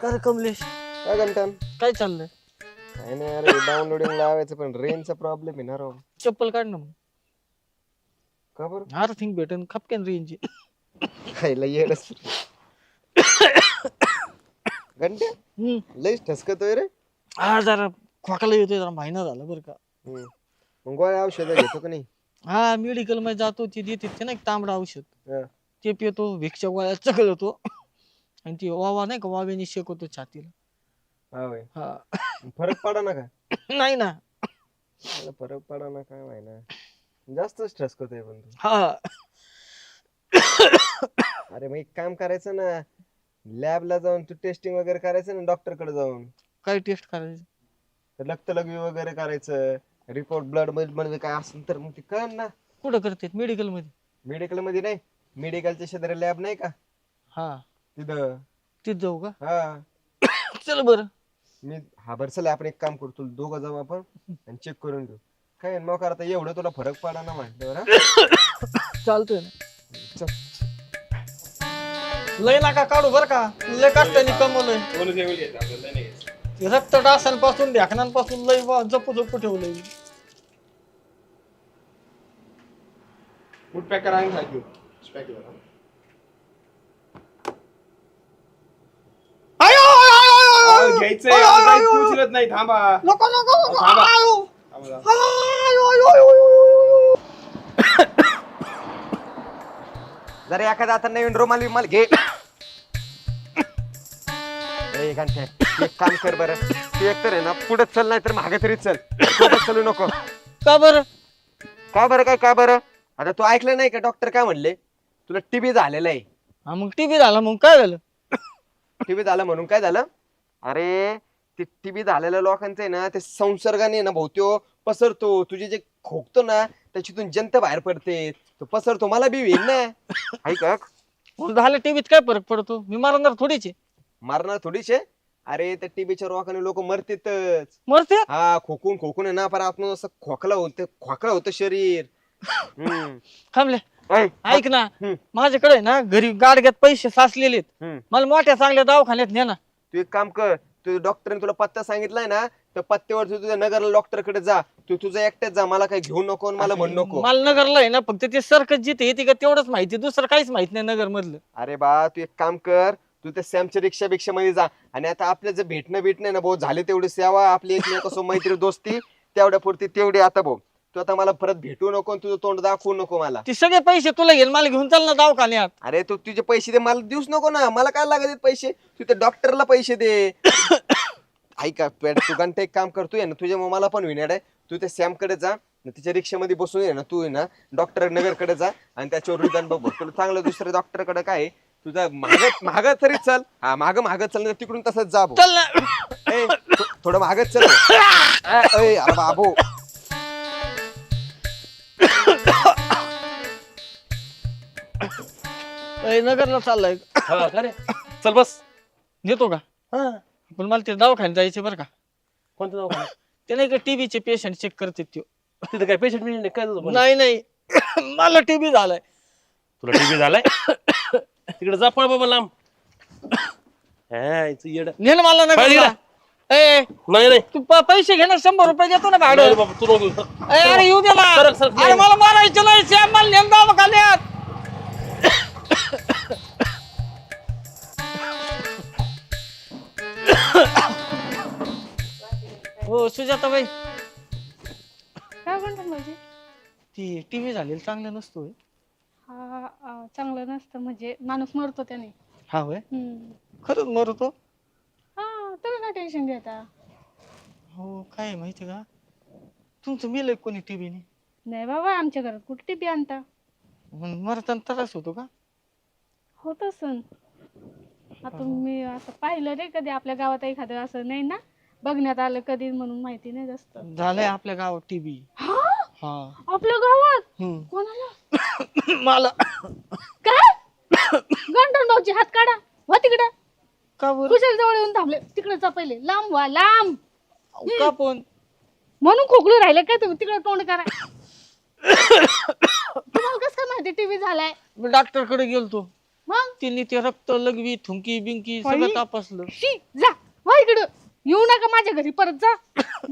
कर कमलेश, काय घंटन काय चाललंय? काय नाही अरे डाउनलोडिंग लावायचं पण रेंजचा प्रॉब्लेम आहे ना राव. चप्पल काढ ना मग. का बरं अर्थिंग भेटन खपक्यान रेंज. खायला येडच घंट्या लईच ठसकतोय रे. हा जरा खोकाला येतोय, जरा महिना झाला बरं का. मग गोळ्या औषध घेतो का नाही? हा मेडिकल मध्ये जातो, ती देते ते ना एक तांबडा औषध, हा. ते पितो, भिक्षा गोळ्या चगळतो आणि ती वावा नाही का, वाव्याने शेकवतो छातीला. हा होय. हा फरक पडा ना का? नाही ना. मला फरक पडा ना काय माहिना, जास्तच ठसकतोय पण तू. हा अरे मग एक काम करायचं ना, लॅबला जाऊन तू टेस्टिंग वगैरे करायचं ना डॉक्टर कडे जाऊन. काय टेस्ट करायचं? रक्त लघवी वगैरे करायचं, रिपोर्ट ब्लड मध्ये काय असेल तर मग ते कळ ना. कुठं करते? मेडिकल मध्ये? मेडिकल मध्ये नाही, मेडिकलच्या शेजारी लॅब नाही का हा तिथं. तिथं जाऊ का? हा चल बरं. मी हा बरं चला आपण एक काम करू, तुला दोघं जाऊ आपण आणि चेक करून घेऊ. काय मग आता एवढं तुला फरक पडा ना म्हटल्यावर. चालतोय ना. चल. लय नका काढू बर का, लय कष्टाने कमवलंय. रक्त डासांपासून ढाकणांपासून लय जपू जपू ठेवलंय. फूड पॅकर आहे ना घेऊ. आयो, आयो, आयो, आयो, घ्यायचंय आयो, आता आयो, तू उचलत नाही, थांबा. नको नको नको. थांबा. आयो, थांबा. आयो, आयो, आयो, आयो. जरा एखादा आता नवीन रुमाल विमाल घे. ए घंटे एक काम कर बरं, तू एकतर आहे ना पुढे चल, नाही तर मागे तरी चल, सोबत चलू नको. का बरं? का बरं काय का बरं? आता तू ऐकलं नाही का डॉक्टर काय म्हणले? तुला टीबी झालेला आहे. हा मग टीबी झाला, मग काय झालं? टीबी झालं म्हणून काय झालं? अरे ते टीबी झालेल्या लोकांचं आहे ना, ते संसर्गाने ना भोवतो पसरतो. तुझे जे खोकतो ना त्याच्यातून जंत बाहेर पडते, तो पसरतो. मला बी होईल ना. ऐक मग झालं टीबीत काय फरक पडतो? मी मारणार थोडीचे. मारणार थोडीशे. अरे त्या टीबीच्या रोगाने लोक मरतेतच. मरते? हा खोकून खोकून आहे ना, पर आपण असं खोकला होतं शरीर. थांबले. ऐ, ऐक ना, हम्म. माझ्याकडे आहे ना घरी गाडग्यात पैसे साचलेले आहेत. हम्म. मला मोठ्या चांगल्या दवाखान्यात ने ना. तू एक काम कर, तू डॉक्टरने तुला पत्ता सांगितलाय ना, तर पत्त्यावर तू तुझ्या नगरला डॉक्टर कडे जा. तू तुझं एकट्याच जा, मला काही घेऊ नको आणि मला म्हण नको. मला नगरला आहे ना फक्त ते सर्कस जिथे येते का तेवढंच माहिती, दुसरं काहीच माहित नाही नगर मधलं. अरे बा तू एक काम कर, तू त्या सॅमच्या रिक्षा मध्ये जा. आणि आता आपलं जे भेटणं ना भाऊ, झाले तेवढी सेवा आपली, एकमेकांसोबत मैत्री दोस्ती तेवढ्या पुरती तेवढी. आता भाऊ तू आता मला परत भेटू नको, तुझं तोंड दाखवू नको मला. ते सगळे पैसे तुला घेऊन मला घेऊन चाल ना दवाखान्यात. अरे तू तुझे पैसे दे, मला देऊच नको ना. मला काय लागत पैसे? तू त्या डॉक्टरला पैसे दे. ऐका तू घंटा एक काम करतोय ना, तुझ्या मला पण विनाड आहे. तू त्या सॅम कडे जा, तिच्या रिक्षामध्ये बसून ये ना, तू आहे ना डॉक्टर नगर कडे जा आणि त्याच्यावर रिदान बघ. तुला चांगलं दुसऱ्या डॉक्टर कडे काय आहे, तुझा माग तरी चल. हा माग चल ना, तिकडून तसंच जा भाऊ. चल ना. ए, थोडं मागच चल. अरे बाबू नगरला चाललाय. चल बस. नेतो का? पण मला ते दवाखान्यात जायचे बरं का. कोणतं दवाखाना? ते नाही का टीबीचे पेशंट चेक करते ते. तिथं काय पेशंट मिळेल काय तुझं? नाही नाही मला टीबी झालाय. तुला टीबी झालाय? तिकडे जा पळ बाबा लांब. येड ने ना मला नगरला. ए नाही नाही तू पैसे घे ना, 100 रुपये देतो ना भाडं. नाही बाबा, तू नको. अरे येऊ दे ना. सरक, सरक, अरे मला मारायचं नाही, श्याम मला नेम दवाखान्यात. हो सुजाताबाई, काय म्हणतात म्हणजे? ती टीव्ही झालेली चांगलं नसतो. हा चांगलं नसतं म्हणजे माणूस मरतो त्याने. हा होय, हम्म. खरंच मरतो. हा तुम्ही काय टेन्शन घेता? हो काय माहिती का, तुमचं मेलंय कोणी टीव्हीने? नाही बाबा, आमच्या घरात कुठे टीव्ही आणता. मरताना त्रास होतो का? होत असन. आता मी असं पाहिलं नाही कधी आपल्या गावात, एखादं असं नाही ना बघण्यात आलं कधी, म्हणून माहिती नाही जास्त. झालंय आपल्या गावात टीव्ही. हा आपल्या गावात? हम्म. कोणाला? मला. काय? गंठन भाऊची हात काढा, वा तिकडं. का बरं? कुशल जवळ येऊन थांबले, तिकडे जा पहिले, लांब व्हा लांब. का पण? म्हणून खोकलू राहिले काय तुम्ही? तिकडे तोंड करा. तुम्हाला कसं काय झालाय? मी डॉक्टर कडे गेलतो, मग तिने ते रक्त लगवी थुंकी बिंकी सगळं बाई. तपासलं. शी जा वा इकडं, येऊ नका माझ्या घरी परत, जा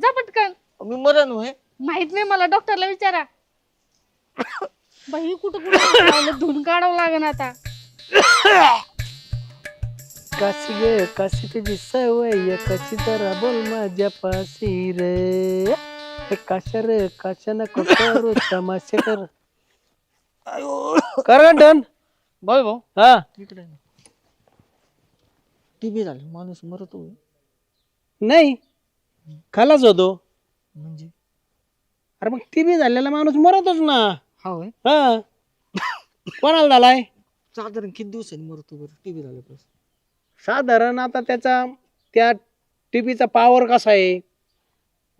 जा पटकन. मी मरण होय. माहित नाही मला, डॉक्टरला विचारा. बाई कुठं कुठं धुवून काढावं लागेल आता. काशी गे काशी तुझी सवय कशी जरा बोल माझ्या पाशी रे काशा रे काशा नको करू तमाशे कर डन. बाय भाऊ हा इकडे टीबी झाली, माणूस मरतो होय. नाही खालाच होतो. म्हणजे अरे मग टीबी झालेला माणूस मरतोच ना. हा होय. हा कोणाला झालाय? साधारण किती दिवसांनी मरतो बरं टीबी झाल्यापासून? साधारण आता त्याचा त्या टीबीचा पॉवर कसा आहे,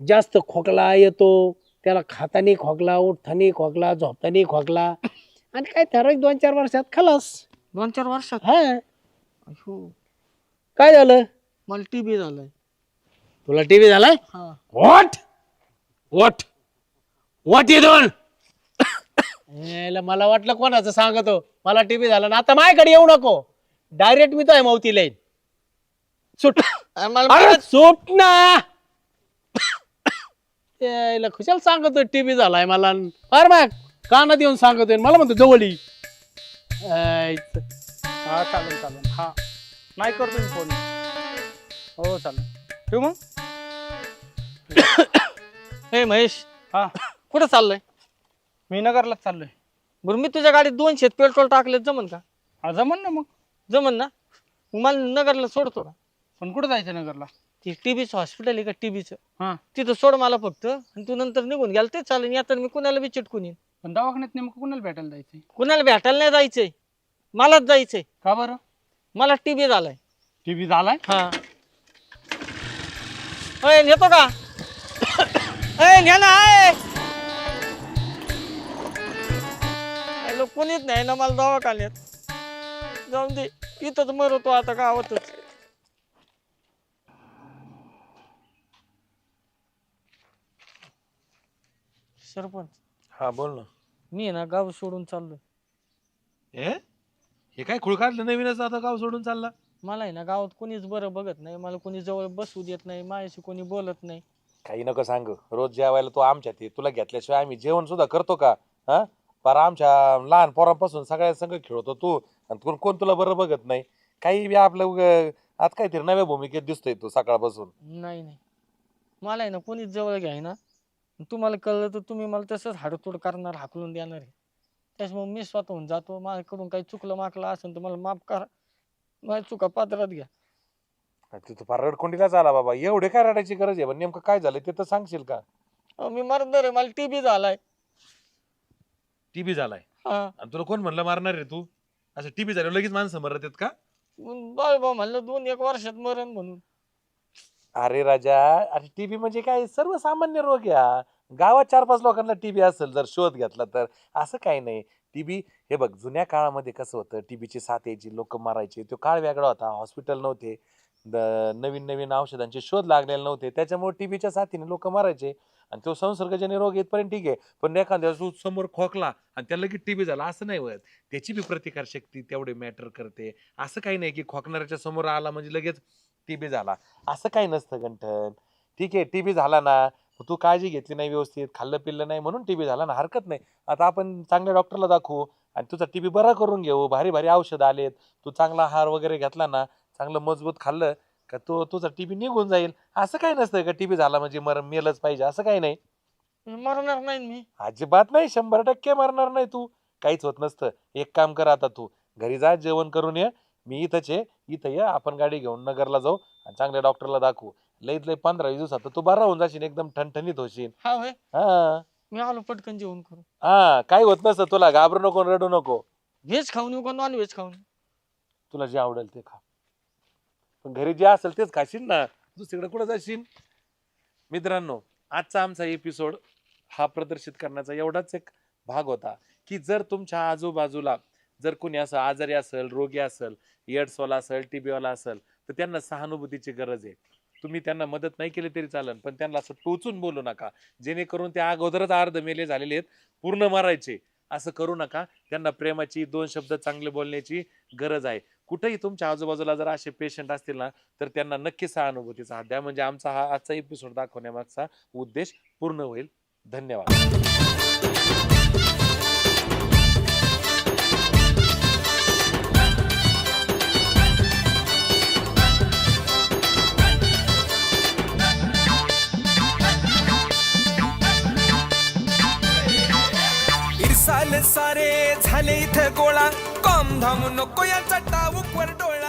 जास्त खोकला येतो त्याला, खातानी खोकला, उठतानी खोकला, झोपतानी खोकला, आणि काय ठराविक 2-4 वर्षात खलास. 2-4 वर्षात? हा अहो, काय झालं? मला टीबी झालाय. तुला टीबी झालाय? हा. व्हॉट व्हॉट व्हॉट यू डून? मला वाटलं कोणाचं सांगतो मला टीबी झाला ना. आता माझ्याकडे येऊ नको, डायरेक्ट मी तो आहे मावतीला येईन. सुट मला सुट ना. यायला खुशाल सांगतोय टीबी झालाय मला. अरे मग कानात येऊन सांगतोय, मला म्हणतो जवळी. हा चालेल चालेल. हा नाही करतो मी फोन. हो चालेल, ठेवू मग. हे महेश, हा कुठं चाललंय? मी नगरलाच चाललोय. बरं मी तुझ्या गाडीत 200 पेट्रोल टाकले, जमन का? हा जमन ना मग. जमन ना? मग मला नगरला सोडतो का? पण कुठं जायचं नगरला? ते टीबीचं हॉस्पिटल आहे का टीबीचं, हा तिथं सोड मला फक्त, आणि तू नंतर निघून गेला ते चालेल. या तर मी कुणाला बी चिटकून येईन. पण दवाखान्यात नेमकं कुणाला भेटायला जायचंय? कुणाला भेटायला नाही जायचंय, मलाच जायचंय. का बरं? मला टीबी झालाय. टीबी झालाय? हा. अय नेतो का? अय न्या ना. कोणीच नाही ना मला दवाखान्यात. जाऊन दे, इथंच मरतो आता गावातच. सरपंच, हा बोल ना. मी ना गाव सोडून चाललोय. हे काय खुळ काढलं नवीनच, आता गाव सोडून चालला? मला आहे ना गावात कोणीच बरं बघत नाही, मला कोणी जवळ बसू देत नाही, माझ्याशी कोणी बोलत नाही. काही नको सांग, रोज जेवायला तो आमच्यात ये, तुला घेतल्याशिवाय आम्ही जेवण सुद्धा करतो का? हा पर आमच्या लहान पोरांपासून सगळ्या संग खेळतो तू, आणि कोण तुला बरं बघत नाही. काही बी आपलं आज काहीतरी नव्या भूमिकेत दिसतोय तू सकाळपासून. नाही नाही, मला आहे ना कोणीच जवळ घ्याय ना. तुम्हाला कळलं तर तुम्ही मला तसंच हाडतोड करणार, हाकलून देणार आहे. त्याच्यामुळे मी स्वतःहून जातो. माझ्याकडून काही चुकलं माकलं असेल तर मला माफ करा, माझ्या चुका पात्रात घ्या. तू तर फार रडकोंडीलाच आला बाबा. एवढे काय रडायची गरज आहे? पण नेमकं काय झालं ते तर सांगशील का? अहो, मी मरणार आहे, मला टीबी झालाय. टीबी झालाय? हा. आणि तुला कोण म्हणलं मारणार रे तू? असं टीबी झालं लगेच माणसं मरत आहेत का? बाबा म्हणलं 2-1 वर्षात मरण म्हणून. अरे राजा, अरे टीबी म्हणजे काय सर्वसामान्य रोग या. गावात 4-5 लोकांना टीबी असेल जर शोध घेतला तर. असं काही नाही. टीबी हे बघ, जुन्या काळामध्ये कसं होतं, टीबीची साथ यायची, लोक मरायचे, तो काळ वेगळा होता. हॉस्पिटल नव्हते, नवीन नवीन औषधांचे शोध लागलेले नव्हते, त्याच्यामुळे टीबीच्या साथीने लोक मरायचे. आणि तो संसर्गजन्य रोग येतपर्यंत ठीक आहे, पण एखाद्या समोर खोकला आणि त्याला लगेच टीबी झाला असं नाही होत. त्याची बी प्रतिकार शक्ती तेवढे मॅटर करते. असं काही नाही की खोकणाऱ्याच्या समोर आला म्हणजे लगेच टीबी झाला, असं काही नसतं गंठन. ठीक आहे, टीबी झाला ना, तू काळजी घेतली नाही, व्यवस्थित खाल्लं पिल्लं नाही म्हणून टीबी झाला ना, हरकत नाही. आता आपण चांगल्या डॉक्टरला दाखवू आणि तुझा टीबी बरा करून घेऊ. भारी भारी औषध आलेत, तू चांगला आहार वगैरे घेतला ना, चांगलं मजबूत खाल्लं का तुझा टीबी निघून जाईल. असं काही नसतं का टीबी झाला म्हणजे मेलच पाहिजे, असं काही नाही. मरणार नाही मी. अजिबात नाही, 100% मरणार नाही तू. काहीच होत नसतं. एक काम कर, आता तू घरी जा, जेवण करून ये. मी इथंच आहे, इथं ये, आपण गाडी घेऊन नगरला जाऊ आणि चांगल्या डॉक्टरला दाखवू. लईत लई 15-20 दिवसात तू बरा होऊन जाशील, एकदम ठणठणीत होशील. हा होय, हा मी आलो पटकन जेवण करू. हा, काही होत नसतं तुला. घाबरू नको, रडू नको. व्हेज खाऊन येऊ का नॉन व्हेज खाऊन? तुला जे आवडेल ते खा, पण घरी जे असेल तेच खाशील ना, दुसरीकडे कुठं जाशील. मित्रांनो, आजचा आमचा एपिसोड हा प्रदर्शित करण्याचा एवढाच एक भाग होता की जर तुमच्या आजूबाजूला जर कोणी असं आजारी असेल, रोगी असेल, एड्सवाला असेल, टीबीवाला असेल, तर त्यांना सहानुभूतीची गरज आहे. तुम्ही त्यांना मदत नाही केली तरी चालेल, पण त्यांना असं टोचून बोलू नका, जेणेकरून त्या अगोदरच अर्ध मेले झालेले आहेत, पूर्ण मारायचे. असं करू नका. त्यांना प्रेमाची 2 शब्द चांगले बोलण्याची गरज आहे. कुठेही तुमच्या आजूबाजूला जर असे पेशंट असतील ना, तर त्यांना नक्की सहानुभूतीचा हात द्या. म्हणजे आमचा हा आजचा एपिसोड दाखवण्यामागचा उद्देश पूर्ण होईल. धन्यवाद. इरसाल सारे झाले इथं गोळा कॉम धाम नको याचा टाऊक वर डोळा